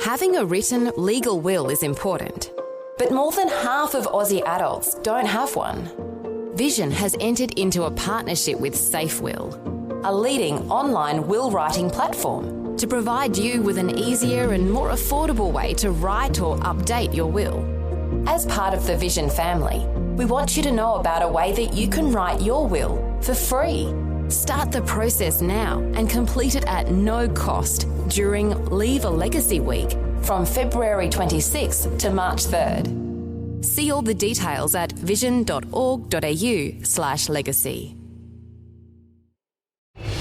Having a written legal will is important, but more than half of Aussie adults don't have one. Vision has entered into a partnership with SafeWill, a leading online will writing platform, to provide you with an easier and more affordable way to write or update your will. As part of the Vision family, we want you to know about a way that you can write your will for free. Start the process now and complete it at no cost during Leave a Legacy Week from February 26th to March 3rd. See all the details at vision.org.au/legacy.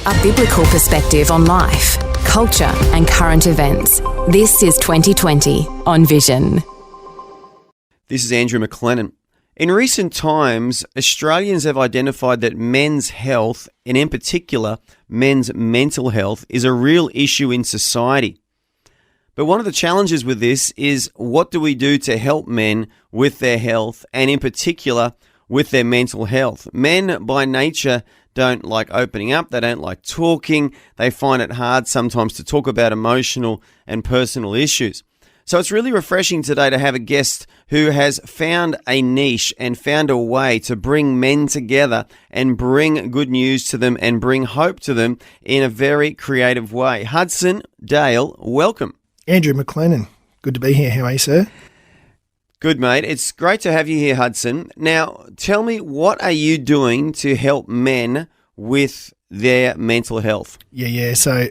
A biblical perspective on life, culture and current events. This is 2020 on Vision. This is Andrew McLennan. In recent times, Australians have identified that men's health, and in particular, men's mental health, is a real issue in society. But one of the challenges with this is, what do we do to help men with their health, and in particular, with their mental health? Men, by nature, don't like opening up. They don't like talking. They find it hard sometimes to talk about emotional and personal issues. So it's really refreshing today to have a guest who has found a niche and found a way to bring men together and bring good news to them and bring hope to them in a very creative way. Hudson Dale, welcome. Andrew McLennan, good to be here. How are you, sir? Good, mate. It's great to have you here, Hudson. Now, tell me, what are you doing to help men with their mental health? So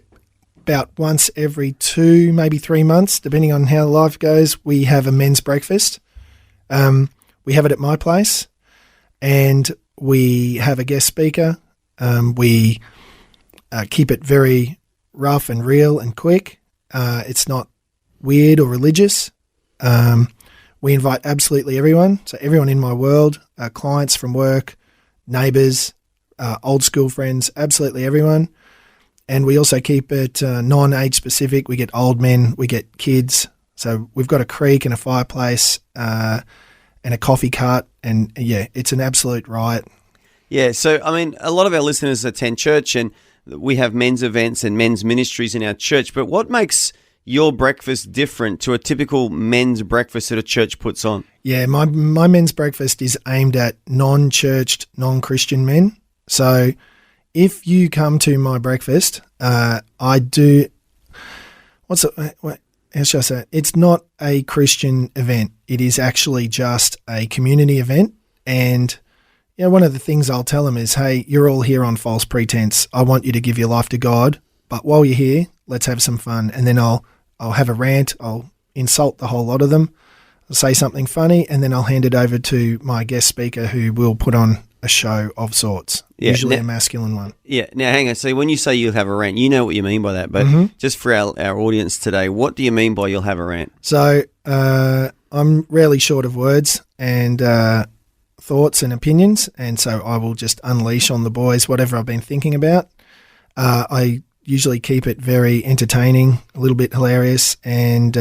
about once every 2, maybe 3 months, depending on how life goes, we have a men's breakfast. We have it at my place, and we have a guest speaker. We keep it very rough and real and quick. It's not weird or religious. We invite absolutely everyone, so everyone in my world, clients from work, neighbours, old school friends, absolutely everyone. And we also keep it non-age specific. We get old men, we get kids. So we've got a creek and a fireplace and a coffee cart. And yeah, it's an absolute riot. Yeah, so I mean, a lot of our listeners attend church, and we have men's events and men's ministries in our church. But what makes your breakfast different to a typical men's breakfast that a church puts on? Yeah, my men's breakfast is aimed at non-churched, non-Christian men. So if you come to my breakfast, I do, how should I say it? It's not a Christian event. It is actually just a community event. And one of the things I'll tell them is, hey, you're all here on false pretense. I want you to give your life to God. But while you're here, let's have some fun. And then I'll have a rant. I'll insult the whole lot of them. I'll say something funny, and then I'll hand it over to my guest speaker, who will put on a show of sorts, usually a masculine one. Yeah. Now, hang on. So when you say you'll have a rant, you know what you mean by that. But just for our audience today, what do you mean by you'll have a rant? So I'm rarely short of words and thoughts and opinions, and so I will just unleash on the boys whatever I've been thinking about. I usually keep it very entertaining, a little bit hilarious, and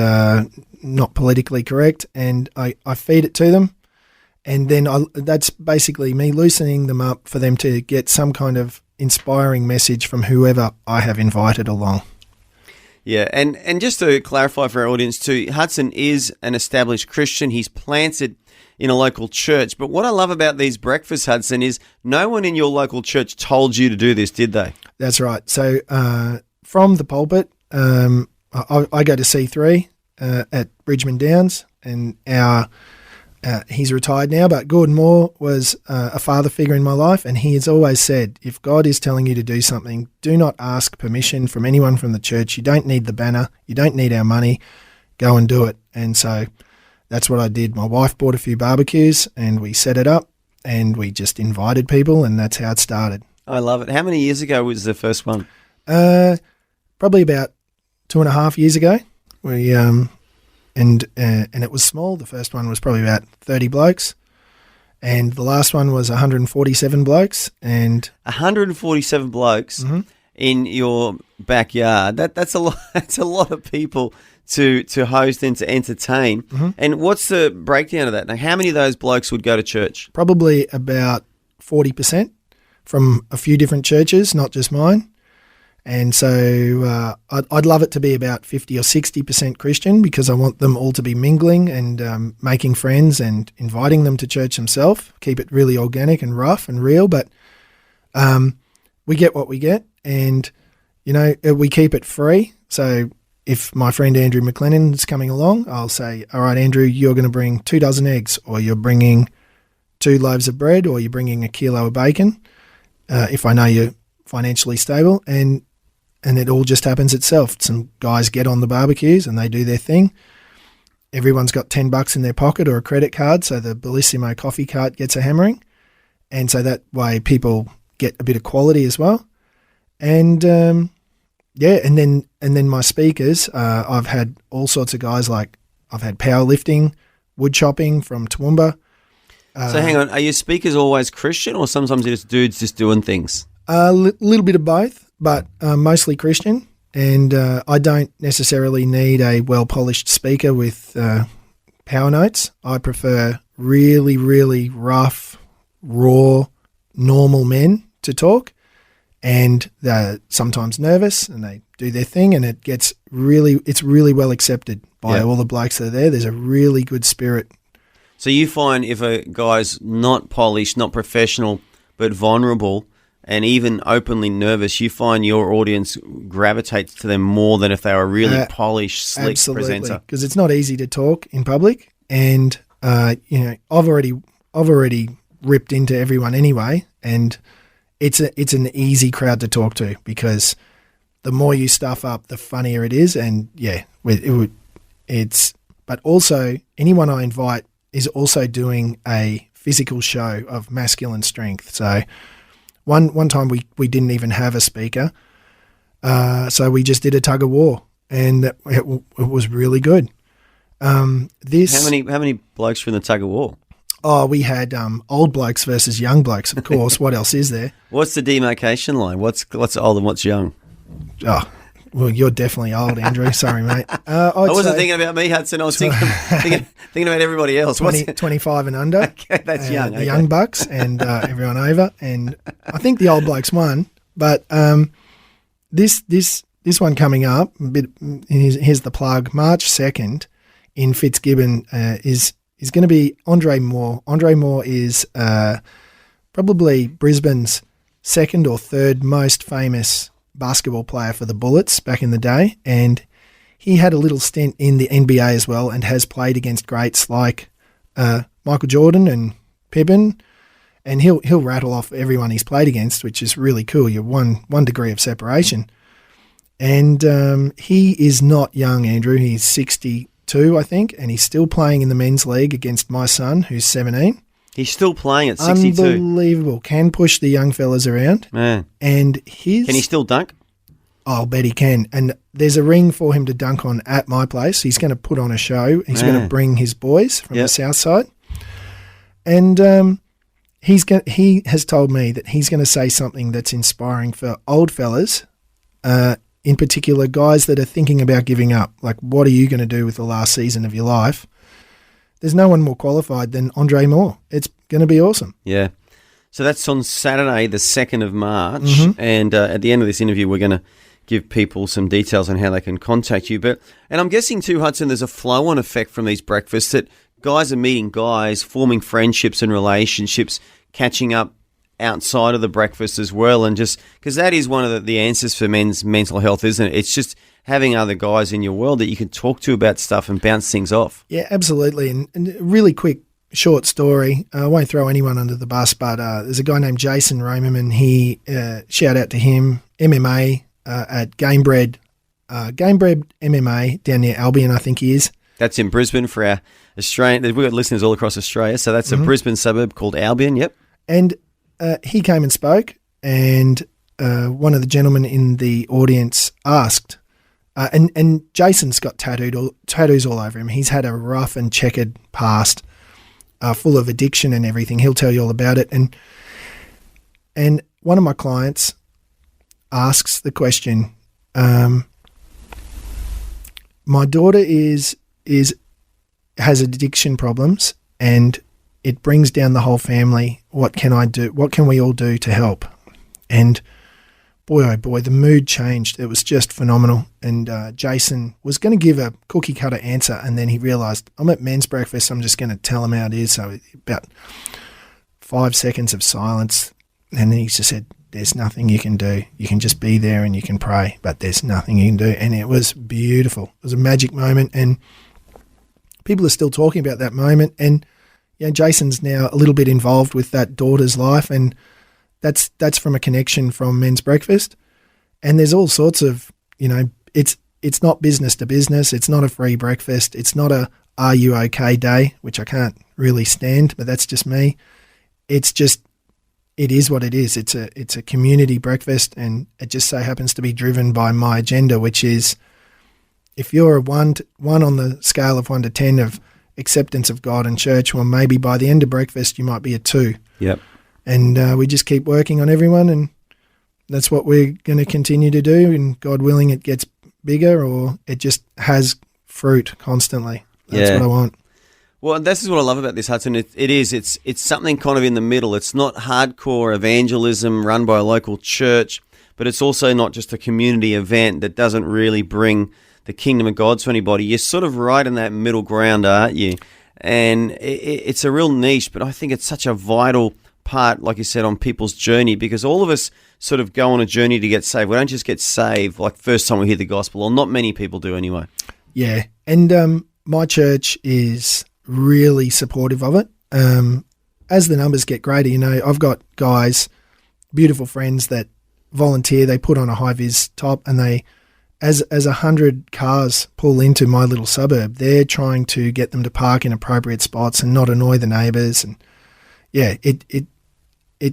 not politically correct, and I feed it to them. And then that's basically me loosening them up for them to get some kind of inspiring message from whoever I have invited along. Yeah, and just to clarify for our audience too, Hudson is an established Christian. He's planted in a local church. But what I love about these breakfasts, Hudson, is no one in your local church told you to do this, did they? That's right. So from the pulpit, I go to C3 at Bridgeman Downs, and he's retired now, but Gordon Moore was a father figure in my life, and he has always said, if God is telling you to do something, do not ask permission from anyone from the church. You don't need the banner. You don't need our money. Go and do it. And so that's what I did. My wife bought a few barbecues, and we set it up, and we just invited people, and that's how it started. I love it. How many years ago was the first one? Probably about 2.5 years ago. We and it was small. The first one was probably about 30 blokes, and the last one was 147 blokes. And 147 blokes in your backyard. That's a lot. That's a lot of people to host and to entertain. And what's the breakdown of that? Now, how many of those blokes would go to church? Probably about 40% from a few different churches, not just mine. And so I'd love it to be about 50 or 60% Christian, because I want them all to be mingling and making friends and inviting them to church themselves. Keep it really organic and rough and real, but we get what we get, and, you know, we keep it free. So if my friend Andrew McLennan is coming along, I'll say, all right, Andrew, you're going to bring 2 dozen eggs, or you're bringing 2 loaves of bread, or you're bringing a kilo of bacon, if I know you're financially stable, and it all just happens itself. Some guys get on the barbecues and they do their thing. Everyone's got $10 in their pocket or a credit card, so the Bellissimo coffee cart gets a hammering, and so that way people get a bit of quality as well. And and then my speakers, I've had all sorts of guys, like I've had powerlifting, wood chopping from Toowoomba. So hang on, are your speakers always Christian, or sometimes they're just dudes just doing things? A little bit of both, but mostly Christian. And I don't necessarily need a well-polished speaker with power notes. I prefer really, really rough, raw, normal men to talk. And they're sometimes nervous and they do their thing, and it's really well accepted by all the blokes that are there. There's a really good spirit. So you find if a guy's not polished, not professional, but vulnerable and even openly nervous, you find your audience gravitates to them more than if they were a really polished, slick presenter. Because it's not easy to talk in public, and you know, I've already ripped into everyone anyway, and it's an easy crowd to talk to, because the more you stuff up, the funnier it is. And but also anyone I invite is also doing a physical show of masculine strength. So one time we didn't even have a speaker, so we just did a tug of war, and it was really good. How many blokes were in the tug of war? Oh, we had old blokes versus young blokes, of course. What else is there? What's the demarcation line? What's old and what's young? Oh, well, you're definitely old, Andrew. Sorry, mate. I wasn't thinking about me, Hudson. I was thinking about everybody else. 25 and under. Okay, that's young. The young bucks and everyone over. And I think the old blokes won. But this one coming up, here's the plug, March 2nd in Fitzgibbon is going to be Andre Moore. Andre Moore is probably Brisbane's second or third most famous basketball player for the Bullets back in the day, and he had a little stint in the NBA as well, and has played against greats like Michael Jordan and Pippen, and he'll rattle off everyone he's played against, which is really cool. You're one degree of separation. And he is not young, Andrew. He's 62, I think, and he's still playing in the men's league against my son, who's 17. He's still playing at 62. Unbelievable. Can push the young fellas around. Man. And Can he still dunk? I'll bet he can. And there's a ring for him to dunk on at my place. He's going to put on a show. He's going to bring his boys from the south side. And he has told me that he's going to say something that's inspiring for old fellas, in particular guys that are thinking about giving up. Like, what are you going to do with the last season of your life? There's no one more qualified than Andre Moore. It's going to be awesome. Yeah. So that's on Saturday, the 2nd of March. Mm-hmm. And at the end of this interview, we're going to give people some details on how they can contact you. And I'm guessing too, Hudson, there's a flow-on effect from these breakfasts, that guys are meeting guys, forming friendships and relationships, catching up outside of the breakfast as well. And just because that is one of the answers for men's mental health, isn't it? It's just having other guys in your world that you can talk to about stuff and bounce things off. Yeah, absolutely. And really quick, short story. I won't throw anyone under the bus, but there's a guy named Jason Romerman. He, shout out to him, MMA at Gamebred MMA down near Albion, I think he is. That's in Brisbane for our Australian. We've got listeners all across Australia, so that's a Brisbane suburb called Albion, yep. And he came and spoke, and one of the gentlemen in the audience asked, and Jason's got tattoos all over him. He's had a rough and checkered past, full of addiction and everything. He'll tell you all about it. And one of my clients asks the question, my daughter has addiction problems, and it brings down the whole family. What can I do? What can we all do to help? And boy, oh boy, the mood changed. It was just phenomenal. And Jason was going to give a cookie cutter answer, and then he realised, I'm at men's breakfast, I'm just going to tell him how it is. So about 5 seconds of silence, and then he just said, there's nothing you can do. You can just be there and you can pray, but there's nothing you can do. And it was beautiful. It was a magic moment, and people are still talking about that moment. And Jason's now a little bit involved with that daughter's life, and that's from a connection from men's breakfast. And there's all sorts of, it's not business to business. It's not a free breakfast. It's not a are you okay day, which I can't really stand, but that's just me. It's just, it is what it is. It's a community breakfast, and it just so happens to be driven by my agenda, which is, if you're a one on the scale of 1 to 10 of acceptance of God and church, well, maybe by the end of breakfast you might be a 2. Yep. And we just keep working on everyone, and that's what we're going to continue to do. And God willing, it gets bigger, or it just has fruit constantly. That's what I want. Well, this is what I love about this, Hudson. It's something kind of in the middle. It's not hardcore evangelism run by a local church, but it's also not just a community event that doesn't really bring the kingdom of God to anybody. You're sort of right in that middle ground, aren't you? And it's a real niche, but I think it's such a vital part, like you said, on people's journey, because all of us sort of go on a journey to get saved. We don't just get saved like first time we hear the gospel, or not many people do anyway. Yeah, and my church is really supportive of it. As the numbers get greater, I've got guys, beautiful friends that volunteer. They put on a high-vis top, and they, as 100 cars pull into my little suburb, they're trying to get them to park in appropriate spots and not annoy the neighbours. And yeah, it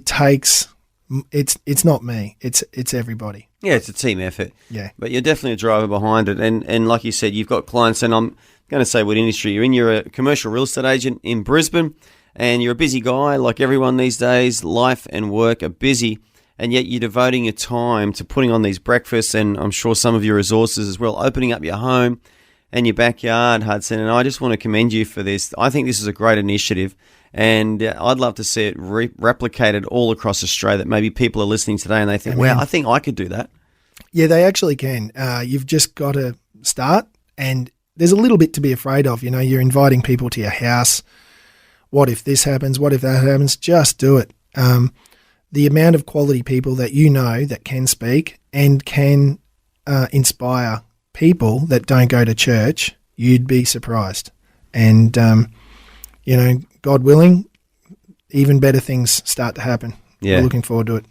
takes, it's not me, it's everybody. Yeah, it's a team effort. Yeah, but you're definitely a driver behind it, and like you said, you've got clients, and I'm going to say what industry you're in. You're a commercial real estate agent in Brisbane, and you're a busy guy like everyone these days. Life and work are busy, and yet you're devoting your time to putting on these breakfasts, and I'm sure some of your resources as well, opening up your home and your backyard, Hudson. And I just want to commend you for this. I think this is a great initiative, and I'd love to see it replicated all across Australia, that maybe people are listening today and they think, wow, I think I could do that. Yeah, they actually can. You've just got to start, and there's a little bit to be afraid of. You're inviting people to your house. What if this happens? What if that happens? Just do it. The amount of quality people that that can speak and can inspire people that don't go to church, you'd be surprised. And, God willing, even better things start to happen. Yeah. We're looking forward to it.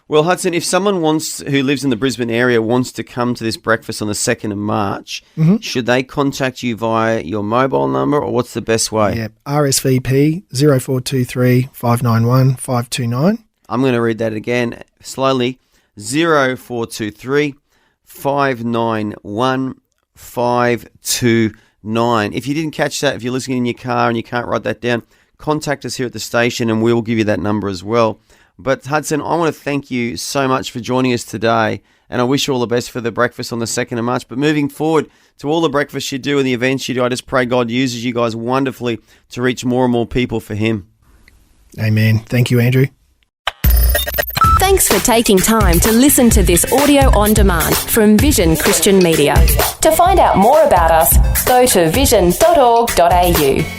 Well, Hudson, if someone who lives in the Brisbane area wants to come to this breakfast on the 2nd of March, should they contact you via your mobile number, or what's the best way? Yeah, RSVP 0423 591 529. I'm going to read that again slowly. 0423 591 529. If you didn't catch that, if you're listening in your car and you can't write that down, contact us here at the station and we will give you that number as well. But Hudson, I want to thank you so much for joining us today, and I wish you all the best for the breakfast on the 2nd of March. But moving forward to all the breakfasts you do and the events you do, I just pray God uses you guys wonderfully to reach more and more people for Him. Amen. Thank you, Andrew. Thanks for taking time to listen to this audio on demand from Vision Christian Media. To find out more about us, go to vision.org.au.